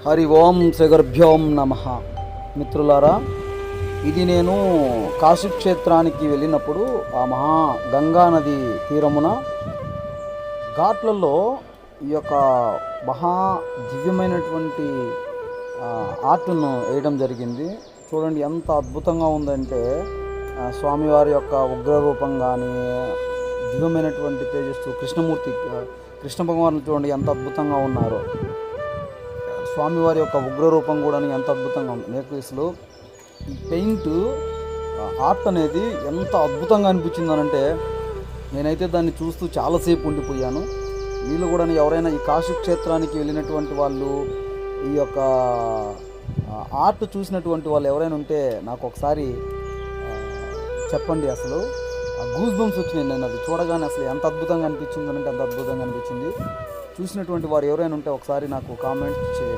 హరి ఓం శ్రీ గురుభ్యోం నమః. మిత్రులారా, ఇది నేను కాశీ క్షేత్రానికి వెళ్ళినప్పుడు ఆ మహా గంగా నది తీరమున ఘాట్లలో ఈ యొక్క మహా దివ్యమైనటువంటి ఆర్ట్ను వేయడం జరిగింది. చూడండి ఎంత అద్భుతంగా ఉందంటే స్వామివారి యొక్క ఉగ్రరూపం కానీ, దివ్యమైనటువంటి తేజస్సు కృష్ణమూర్తి, కృష్ణ భగవానులు చూడండి ఎంత అద్భుతంగా ఉన్నారు. స్వామివారి యొక్క ఉగ్రరూపం కూడా ఎంత అద్భుతంగా ఉంది. నేర్పిస్లో ఈ పెయింట్ ఆర్ట్ అనేది ఎంత అద్భుతంగా అనిపించిందనంటే నేనైతే దాన్ని చూస్తూ చాలాసేపు ఉండిపోయాను. వీళ్ళు కూడా ఎవరైనా ఈ కాశీ క్షేత్రానికి వెళ్ళినటువంటి వాళ్ళు, ఈ యొక్క ఆర్ట్ చూసినటువంటి వాళ్ళు ఎవరైనా ఉంటే నాకు ఒకసారి చెప్పండి. అసలు గూస్ బంప్స్ వచ్చినాయి. నేను అది చూడగానే అసలు ఎంత అద్భుతంగా అనిపించింది అంటే అంత అద్భుతంగా అనిపించింది. చూసినటువంటి వారు ఎవరైనా ఉంటే ఒకసారి నాకు కామెంట్ చేయండి.